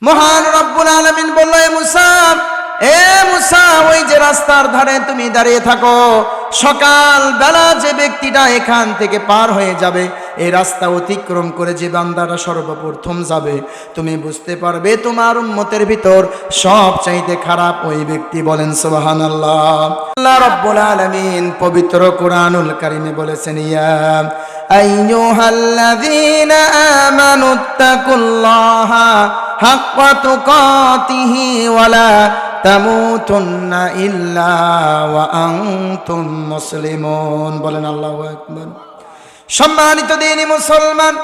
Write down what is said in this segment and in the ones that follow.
মহান রব্বুল আলামিন বলল, এ মুসা, ওই যে রাস্তার ধারে তুমি দাঁড়িয়ে থাকো, সকাল বেলা যে ব্যক্তিটা এখান থেকে পার হয়ে যাবে, এই রাস্তা অতিক্রম করে যে বান্দারা সর্বপ্রথম যাবে, তুমি বুঝতে পারবে তোমার উম্মতের ভিতর সবচাইতে খারাপ ওই ব্যক্তি। বলেন সুবহানাল্লাহ। আল্লাহ রাব্বুল আলামিন পবিত্র কোরআনুল কারীমে বলেছেন, ইয়া আইয়ুহাল্লাযীনা আমানুত্তাকুল্লাহা হাক্কা তুকাতিহি ওয়ালা তামুতুন্না ইল্লা ওয়া আনতুম মুসলিমুন। বলেন আল্লাহু আকবার। সম্মানিত দ্বীনি মুসলমান,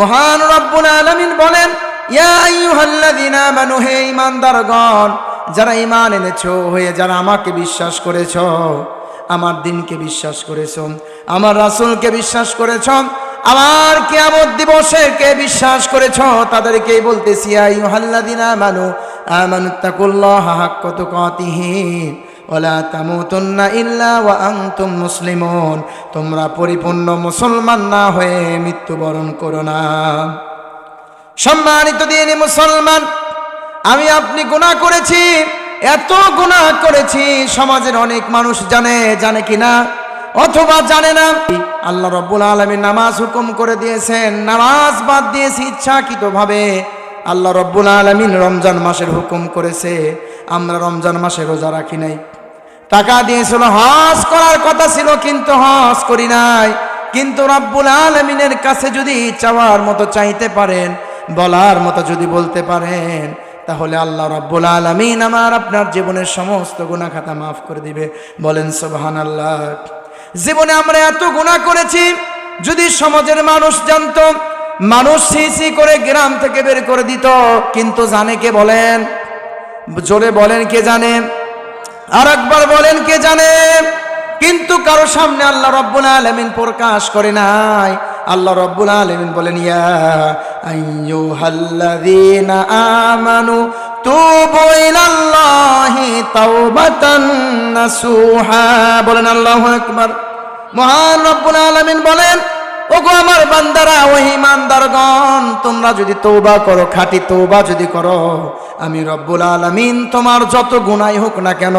মহান রব্বুল আলামিন বলেন, ইয়া আইয়ুহাল্লাযীনা আমানু, হে ঈমানদারগণ, যারা ঈমান এনেছো, হয়ে যারা আমাকে বিশ্বাস করেছো, আমার দ্বীনকে বিশ্বাস করেছো, আমার রাসূলকে বিশ্বাস করেছো, আমার কিয়ামত দিবসে কে বিশ্বাস করেছো, তাদেরকেই বলতেছি, ইয়া আইয়ুহাল্লাযীনা আমানু আমানুত্তাকুল্লাহা হাক্কা তুকাতিহি ওয়ালা তামুতুন্না ইল্লা ওয়া আনতুম মুসলিমুন। তোমরা পরিপূর্ণ মুসলমান না হয়ে মৃত্যুবরণ করো না। সম্মানিত দ্বীনি মুসলমান, আমি আপনি গুনাহ করেছি, এত গুনাহ করেছি, সমাজের অনেক মানুষ জানে কিনা অথবা জানে না। আল্লাহ রাব্বুল আলামিন নামাজ হুকুম করে দিয়েছেন, নামাজ বাদ দিয়েছি ইচ্ছাকৃতভাবে। আল্লাহ রাব্বুল আলামিন রমজান মাসের হুকুম করেছে, আমরা রমজান মাসে রোজা রাখি নাই। টাকা দিয়েছিল, হজ করার কথা ছিল, কিন্তু হজ করি নাই। কিন্তু রাব্বুল আলামিনের কাছে যদি চাওয়ার মতো চাইতে পারেন, বলার মতো যদি বলতে পারেন, তাহলে আল্লাহ রাব্বুল আলামিন আমার আপনার জীবনের সমস্ত গুনাহ খাতা মাফ করে দিবে। বলেন সুবহানাল্লাহ। জীবনে আমরা এত গুনাহ করেছি, যদি সমাজের মানুষ জানতো, মানুষ সি করে গ্রাম থেকে বের করে দিত, কিন্তু জানে কে? বলেন জোরে, বলেন কে জানে? আর একবার বলেন কে জানে? কিন্তু কারো সামনে আল্লাহ রাব্বুল আলামিন প্রকাশ করে নাই। আল্লাহ রাব্বুল আলামিন বলেন, ইয়া আইয়ুহাল্লাযীনা আমানু তুবু ইলাল্লাহি তাওবাতান নাসুহা। বলেন আল্লাহু আকবার। মহান রব্বুল আলামিন বলেন, ওগো আমার বান্দারা, ও ঈমানদারগণ, তোমরা যদি তওবা করো, খাঁটি তওবা যদি করো, আমি রব্বুল আলামিন তোমার যত গুনাহ হোক না কেন,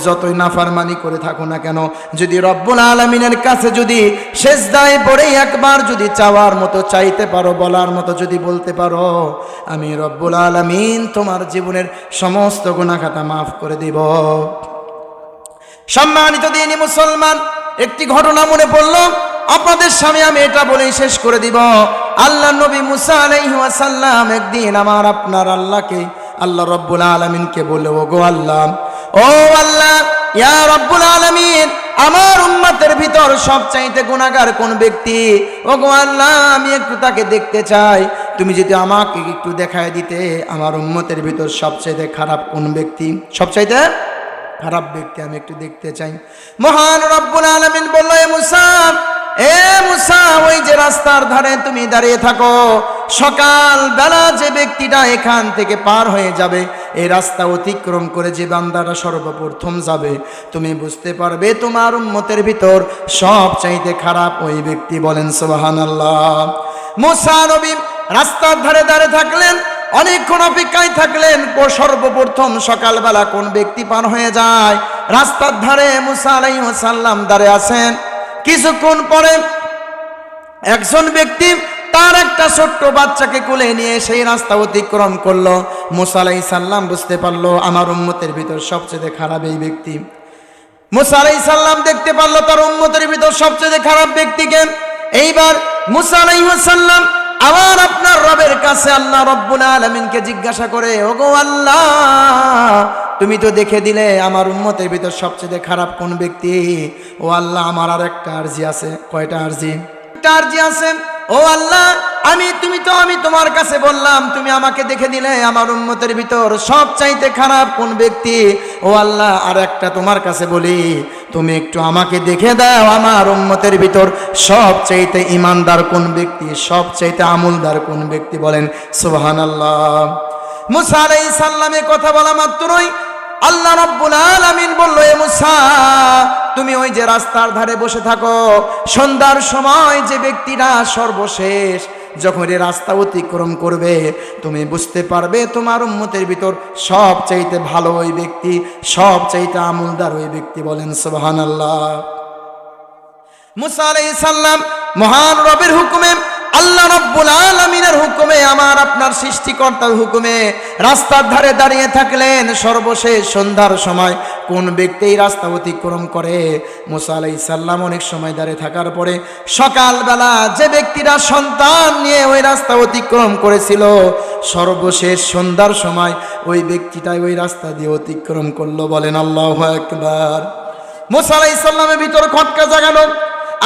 যতই নাফরমানি করে থাকো না কেন, যদি রব্বুল আলামিনের কাছে যদি সিজদায় পড়ে একবার যদি চাওয়ার মতো চাইতে পারো, বলার মতো যদি বলতে পারো, আমি রব্বুল আলামিন তোমার জীবনের সমস্ত গুনাহ খাতা মাফ করে দিব। সম্মানিত দ্বীনি মুসলমান, একটি ঘটনা মনে পড়ল, আপনাদের সামনে আমি এটা বলেই শেষ করে দিব। আল্লাহ নবী মুসা আলাইহিস সালাম একদিন আমার আপনার আল্লাহ রব্বুল আলামিনকে বলল, ওগো আল্লাহ, ও আল্লাহ, ইয়া রব্বুল আলামিন, আমার উম্মতের ভিতর সবচাইতে গুনাহগার কোন ব্যক্তি? ওগো আল্লাহ, আমি একটু তাকে দেখতে চাই, তুমি যদি আমাকে একটু দেখায় দিতে, আমার উম্মতের ভিতর সবচাইতে খারাপ কোন ব্যক্তি, সবচাইতে খারাপ ব্যক্তি আমি একটু দেখতে চাই। মহান রব্বুল আলামিন বলল, এ মুসা, ওই যে রাস্তার ধারে তুমি দাঁড়িয়ে থাকো, সকাল বেলা যে ব্যক্তিটা এখান থেকে পার হয়ে যাবে, এই রাস্তা অতিক্রম করে যে বান্দারা সর্বপ্রথম যাবে, তুমি বুঝতে পারবে তোমার উম্মতের ভিতর সবচাইতে খারাপ ওই ব্যক্তি। বলেন সুবহানাল্লাহ। মুসা নবী রাস্তার ধারে দাঁড়িয়ে থাকলেন, অনেকক্ষণ অপেক্ষায় থাকলেন, সর্বপ্রথম সকালবেলা কোন ব্যক্তি পার হয়ে যায়। রাস্তার ধারে মুসা আলাইহিস সালাম দাঁড়িয়ে আছেন। কিছুক্ষণ পরে একজন ব্যক্তি তার একটা ছোট্ট বাচ্চাকে কোলে নিয়ে সেই রাস্তা অতিক্রম করলো। মুসা আলাইহিস সালাম বুঝতে পারলো আমার উম্মতের ভিতর সবচেয়ে খারাপ এই ব্যক্তি। মুসা আলাইহিস সালাম দেখতে পারলো তার উম্মতের ভিতর সবচেয়ে খারাপ ব্যক্তিকে। এইবার মুসা আলাইহিস সালাম আমার আপনার রবের কাছে আল্লাহ রব্বুল আলামিনকে জিজ্ঞাসা করে, ওগো আল্লাহ, তুমি তো দেখে দিলে আমার উম্মতের ভিতর সবচেয়ে খারাপ কোন ব্যক্তি। ও আল্লাহ, আমার আর একটা আরজি আছে। কয়টা আরজি? একটা আরজি আছে। ও আল্লাহ, আমি তোমার কাছে বললাম, তুমি আমাকে দেখে দিলে আমার উম্মতের ভিতর সবচাইতে খারাপ কোন ব্যক্তি। ও আল্লাহ, আর একটা তোমার কাছে বলি, তুমি একটু আমাকে দেখে দাও আমার উম্মতের ভিতর সবচাইতে ঈমানদার কোন ব্যক্তি, সবচাইতে আমলদার কোন ব্যক্তি। বলেন সুবহানাল্লাহ। মুসা আলাইহিস সালামের কথা বলা মাত্রই আল্লাহ রাব্বুল আলামিন বলল, এ মুসা, তুমি ওই যে রাস্তার ধারে বসে থাকো, সন্ধ্যার সময় যে ব্যক্তিরা সর্বশেষ যখন এই রাস্তা অতিক্রম করবে তুমি বুঝতে পারবে তোমার উম্মতের ভিতর সবচাইতে ভালো ওই ব্যক্তি, সবচাইতে আমলদার ওই ব্যক্তি। বলেন সুবহানাল্লাহ। মুসা আলাইহিস সালাম মহান রবের হুকুমে, আল্লাহ রাব্বুল আলামিনের হুকুমে, আমার আপনার সৃষ্টিকর্তার হুকুমে রাস্তার ধারে দাঁড়িয়ে থাকলেন। সর্বশেষ সন্ধ্যার সময় কোন ব্যক্তি এই রাস্তা অতিক্রম করে? মুসা আলাইহিস সালাম অনেক সময় দাঁড়িয়ে থাকার পরে সকালবেলা যে ব্যক্তিরা সন্তান নিয়ে ওই রাস্তা অতিক্রম করেছিল, সর্বশেষ সন্ধ্যার সময় ওই ব্যক্তিটাই ওই রাস্তা দিয়ে অতিক্রম করলো। বলেন আল্লাহু আকবার। মুসা আলাইহিস সালামের ভিতর খটকা জাগালো,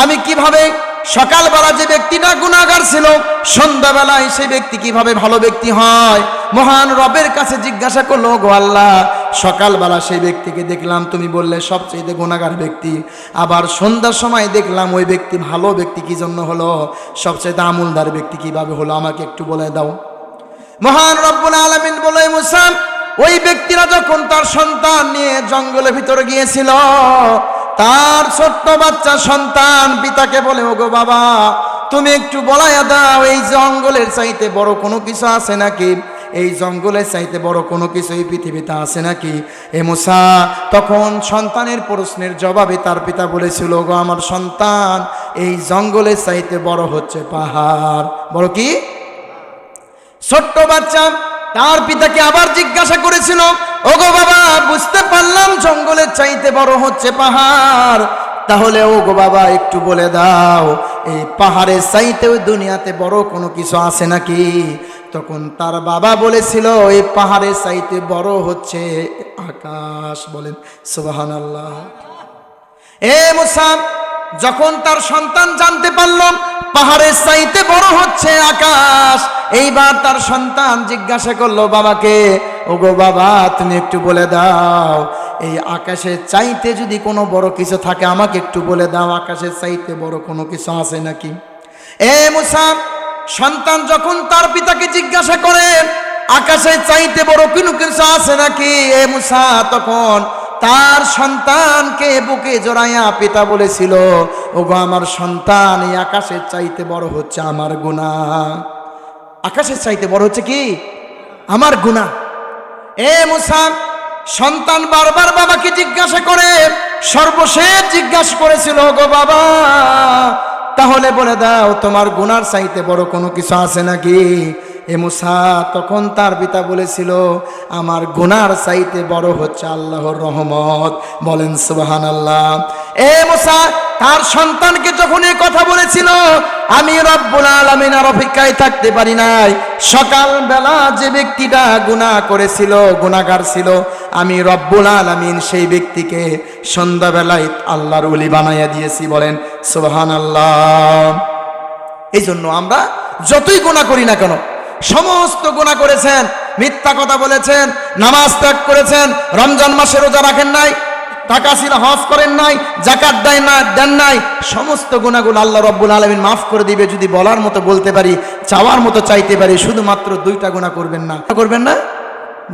আমি কিভাবে সকালবেলা যে ব্যক্তিটা গুনাহগার ছিল সন্ধ্যাবেলায় সেই ব্যক্তি কিভাবে ভালো ব্যক্তি হয়? মহান রবের কাছে জিজ্ঞাসা করলো, গো আল্লাহ, সকালবেলা সেই ব্যক্তিকে দেখলাম তুমি বললে সবচেয়ে গুনাহগার ব্যক্তি, আবার সন্ধ্যার সময় দেখলাম ওই ব্যক্তি ভালো ব্যক্তি, কি জন্য হলো? সবচেয়ে আমলদার ব্যক্তি কিভাবে হলো আমাকে একটু বলে দাও। মহান রব্বুল আলামিন বলে, মুসা, ওই ব্যক্তিরা যখন তার সন্তান নিয়ে জঙ্গলের ভিতরে গিয়েছিল, তার ছোট্ট বাচ্চা সন্তান পিতাকে বলে, ওগো বাবা, তুমি একটু বলাইয়া দাও এই জঙ্গলের চাইতে বড় কোনো কিছু আছে নাকি? এই জঙ্গলের চাইতে বড় কোনো কিছু এই পৃথিবীতে আছে নাকি? এ মুসা তখন সন্তানের প্রশ্নের জবাবে তার পিতা বলেছিল, গো আমার সন্তান, এই জঙ্গলের চাইতে বড় হচ্ছে পাহাড়। বড় কি? ছোট্ট বাচ্চা তার পিতাকে আবার জিজ্ঞাসা করেছিল, ওগো বাবা, বুঝতে পারলাম জঙ্গলের চাইতে বড় হচ্ছে পাহাড়, তাহলে ওগো বাবা একটু বলে দাও এই পাহাড়ের চাইতে ওই দুনিয়াতে বড় কোনো কিছু আছে নাকি? তখন তার বাবা বলেছিল, এই পাহাড়ের চাইতে বড় হচ্ছে আকাশ। বলেন সুবহানাল্লাহ। এ মুসা যখন তার সন্তান জানতে পারল পাহাড়ের চাইতে বড় হচ্ছে আকাশ, এইবার তার সন্তান জিজ্ঞাসা করলো বাবাকে, ওগো বাবা, তুমি একটু বলে দাও এই আকাশের চাইতে যদি কোনো বড় কিছু থাকে আমাকে একটু বলে দাও, আকাশের চাইতে বড় কোনো কিছু আছে নাকি? এ মুসা সন্তান যখন তার পিতাকে জিজ্ঞাসা করে আকাশের চাইতে বড় কোনো কিছু আছে নাকি, এ মুসা তখন তার সন্তানকে বুকে জড়াইয়া পিতা বলেছিল, ওগো আমার সন্তান, এই আকাশের চাইতে বড় হচ্ছে আমার গুনাহ। আকাশের চাইতে বড় হচ্ছে কি? আমার গুনাহ। এ মুসা সন্তান বারবার বাবাকে জিজ্ঞাসা করে, সর্বশেষ জিজ্ঞাসা করেছিল, গো বাবা, তাহলে বলে দাও তোমার গুনার চাইতে বড় কোনো কিছু আছে নাকি? এ মুসা তখন তার পিতা বলেছিল, আমার গুনার চাইতে বড় হচ্ছে আল্লাহর রহমত। বলেন সুবহানাল্লাহ। এ মুসা তার সন্তানকে যখন এই কথা বলেছিল, আমি রব্বুল আলামিন আর অপেক্ষায় থাকতে পারি নাই। সকালবেলা যে ব্যক্তিটা গুনাহ করেছিল, গুনাহগার ছিল, আমি রব্বুল আলামিন সেই ব্যক্তিকে সন্ধ্যাবেলায় আল্লাহর ওলি বানাইয়া দিয়েছি। বলেন সুবহানাল্লাহ। এই জন্য আমরা যতই গুনাহ করি না কেন, সমস্ত গুনাহ করেছেন, মিথ্যা কথা বলেছেন, নামাজ ত্যাগ করেছেন, রমজান মাসে রোজা রাখেন নাই, টাকা ছিল হজ করেন নাই, যাকাত দেন নাই, সমস্ত গুনাহগুলো আল্লাহ রব্বুল আলামিন মাফ করে দিবে যদি বলার মতো বলতে পারি, চাওয়ার মতো চাইতে পারি। শুধুমাত্র দুইটা গুনাহ করবেন না। করবেন না?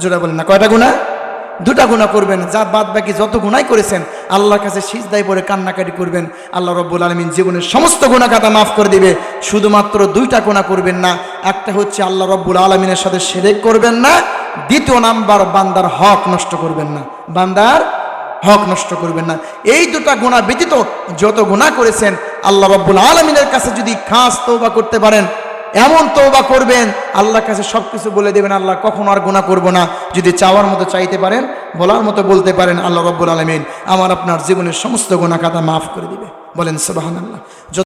জোরে বলেন না। কয়টা গুনাহ? দুটা গুনাহ করবেন। যা বাদ বাকি যত গুনাহ করেছেন আল্লাহর কাছে সিজদায় পড়ে কান্নাকাটি করবেন, আল্লাহ রব্বুল আলামিন জীবনের সমস্ত গুনাহ খাতা মাফ করে দিবে। শুধুমাত্র দুইটা গুনাহ করবেন না। একটা হচ্ছে আল্লাহ রব্বুল আলামিনের সাথে শিরক করবেন না, দ্বিতীয় নাম্বার বান্দার হক নষ্ট করবেন না। বান্দার হক নষ্ট করবেন না। এই দুটা গুনাহ ব্যতীত যত গুনাহ করেছেন আল্লাহ রব্বুল আলামিনের কাছে যদি খাস তওবা করতে পারেন, এমন তওবা করবেন আল্লাহর কাছে সবকিছু বলে দেবেন, আল্লাহ কখনো আর গুনাহ করব না। যদি চাওয়ার মতো চাইতে পারেন, বলার মতো বলতে পারেন, আল্লাহ রব্বুল আলামিন আমার আপনার জীবনের সমস্ত গুনাহ খাতা মাফ করে দিবে। বলেন সুবহানাল্লাহ।